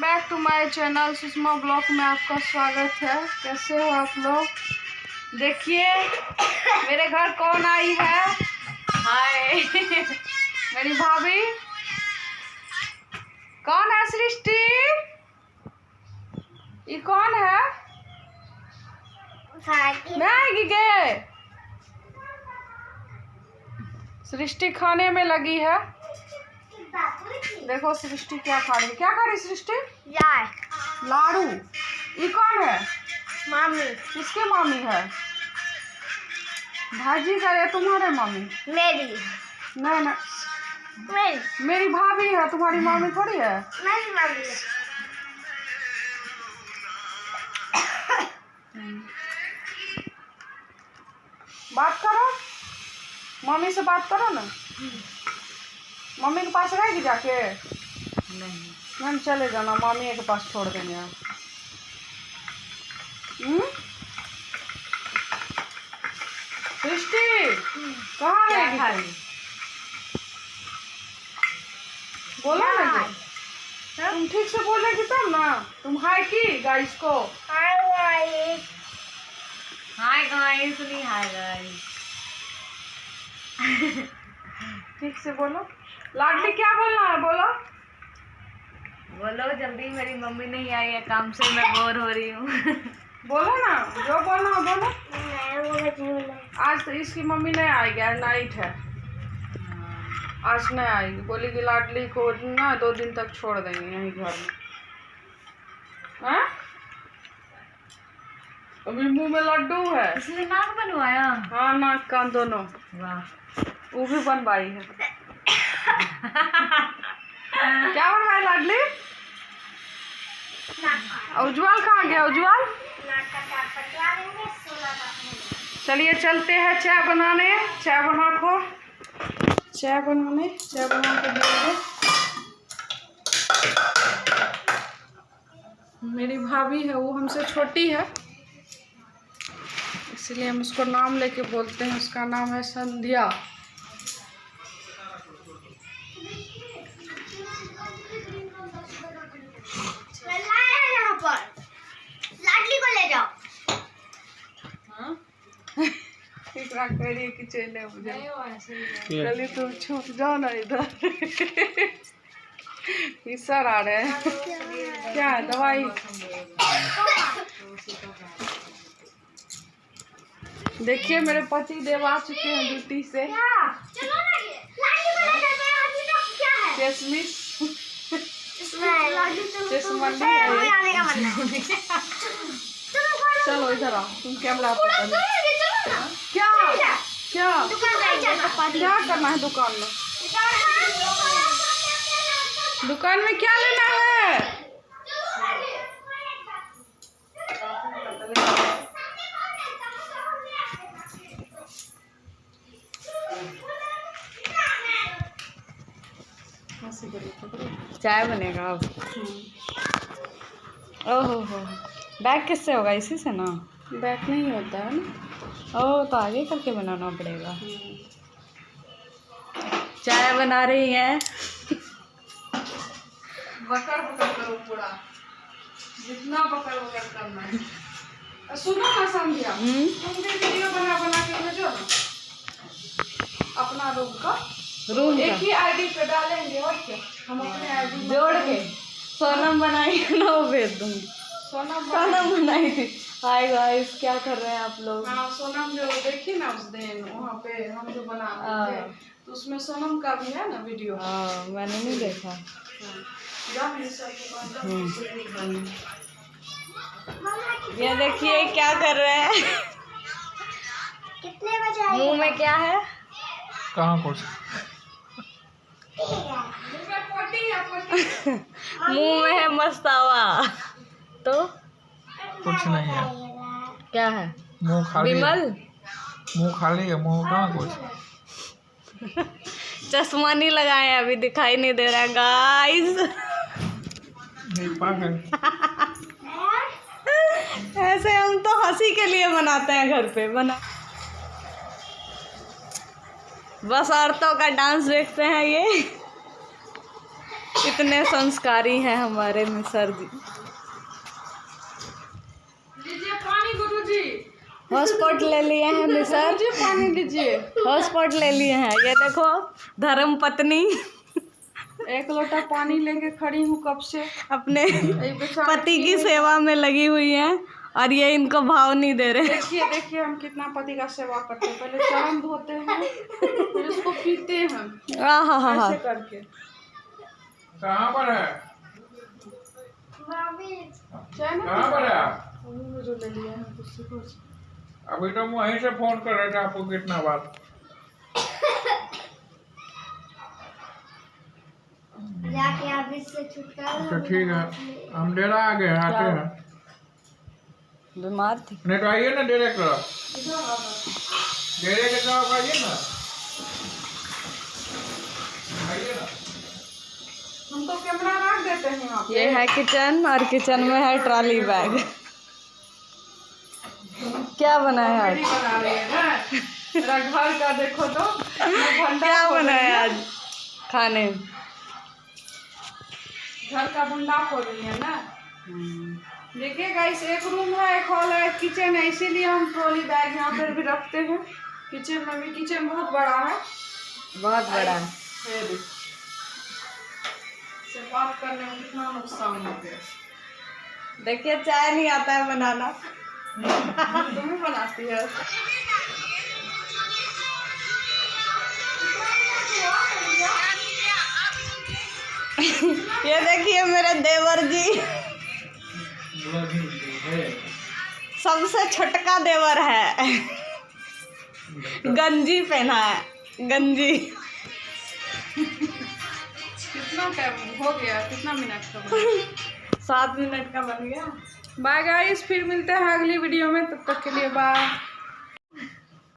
Back to my channel Sushma blog में आपका स्वागत है। कैसे हो आप लोग? देखिए मेरे घर कौन आई है। हाय मेरी भाभी। कौन है? सृष्टि। ये कौन है? मैं आएगी गे। सृष्टि खाने में लगी है। देखो सृष्टि क्या खा रही है। क्या खा रही सृष्टि? लाडू। ये कौन है? मामी। किसके मामी है? भाजी का या तुम्हारे मामी? मेरी। नहीं ना, मेरी भाभी है। तुम्हारी मामी थोड़ी है। मेरी मामी है। बात करो, मम्मी से बात करो ना। मम्मी के पास रहेगी जाके? नहीं, हम चले जाना, मम्मी के पास छोड़ देंगे आप। सृष्टि कहाँ रहेगी? बोला ना, तुम ठीक से बोलेगी तब ना। तुम हाय की गाइस को। Hi guys. हाय गाइस नहीं, हाय गाइस। ठीक से बोलो। लाडली क्या बोलना है? बोलो बोलो जल्दी, मेरी मम्मी नहीं आई है काम से, मैं बोर हो रही हूँ। बोलो ना, जो बोलना है बोलो। नहीं। आज तो इसकी मम्मी नहीं आएगी, आज नाइट है। आज नहीं आएगी। बोली कि लाडली को ना 2 दिन तक छोड़ देंगे यहीं घर में। हाँ? अभी मुंह में लड्डू है। इसने नाक बनवाया? हाँ, नाक कान दोनों। वाह, वो भी बनवाई है। क्या बनवाई लाडली? उज्जवल कहाँ गया? उज्जवल चलिए चलते हैं चाय बनाने। चाय बना को, चाय बनाने, चाय बना के देंगे। मेरी भाभी है, वो हमसे छोटी है, इसलिए हम उसको नाम लेके बोलते हैं। उसका नाम है संध्या। लाडली को ले जाओ। करिए कि चले मुझे चलिए, तुम छुप जाओ ना इधर। सर आ रहे हैं। क्या है? दवाई। देखिए मेरे पति देव आ चुके हैं ड्यूटी से। चलो इधर आओ, तुम कैमरा पकड़। क्या क्या क्या करना है दुकान में? दुकान में क्या लेना है? चाय बनेगा अब। ओहो हो, बैक किससे होगा? इसी से ना? बैक नहीं होता है ना। ओह, तो आगे करके बनाना पड़ेगा। चाय बना रही है। बकर बकर करो पूरा, जितना बकर बकर करना है। सुनो ना संध्या, तुम भी वीडियो बना बना के भेजो ना अपना रूम का। एक ही आईडी पे डालेंगे और क्या। हम अपने आईडी जोड़ के सोनम बनाई ना, वो भेज दूंगी। सोनम बनाई थी। हाय गाइस, क्या कर रहे हैं आप लोग? हाँ, सोनम जो देखी ना उस दिन वहाँ पे हम जो बना रहे थे, तो उसमें सोनम का भी है ना वीडियो। हाँ, मैंने नहीं देखा। ये देखिए क्या कर रहे हैं। कितने बजे मुंह में क्या है? कहाँ कुछ? मुंह में है मस्तावा। तो कुछ नहीं है। क्या है? मुंह खाली है। विमल मुंह खाली है, मुंह कहाँ कुछ? चश्मा नहीं लगाए, अभी दिखाई नहीं दे रहा है गाइस। नहीं पागल। ऐसे हम तो हंसी के लिए बनाते हैं घर पे बना। बस औरतों का डांस देखते हैं ये। इतने संस्कारी हैं हमारे मिसर जी। लीजिए पानी गुरुजी। हॉटस्पॉट ले लिए हैं मिसर जी, पानी लीजिए। हॉटस्पॉट ले लिए हैं। ये देखो धर्म पत्नी एक लोटा पानी लेके खड़ी हूँ कब से। अपने ये बेचारा पति की सेवा में लगी हुई हैं और ये इनको भाव नहीं दे रहे। देखिए देखिए हम कितना पति का सेवा करते हैं। पहले चरण धोते हैं, फिर उसको पीते हैं आहा ऐसे करके। कहाँ पर है? चाय ना कहाँ पर है आप? मम्मी में जो ले लिया है उससे कुछ। अभी तो वहीं से फोन कर रहे थे आपको कितना बार। जाके आप इससे छुटकारा तो ठीक है, हम डेरा आ गए, आते हैं। बीमार थी। नहीं तो आइए ना डेरे की तरफ, डेरे की तरफ आइए ना, आइए ना। हम तो कैमरा रख देते हैं यहाँ पे। ये है किचन और किचन में है ट्रॉली बैग। क्या बनाया आज? कॉमेडी बना रही है ना। मेरा घर का देखो तो क्या बनाया आज खाने में? घर का भंडा खोल रही है ना। देखिए गाइस, एक रूम है, एक हॉल है, एक किचन है, इसीलिए हम ट्रॉली बैग यहाँ पर भी रखते हैं। किचन में भी, किचन बहुत बड़ा है। बहुत बड़ा है। ये देखिए। से बात करने में कितना नुकसान हो गया। देखिए चाय नहीं आता है बनाना। तुम ही बनाती है। ये देखिए मेरे देवर जी, सबसे छोटका देवर है। गंजी पहना है, गंजी। कितना टाइम हो गया, कितना मिनट का बना? 7 मिनट का बन गया। बाय गाइस, फिर मिलते हैं अगली वीडियो में। तब तक के लिए बाय।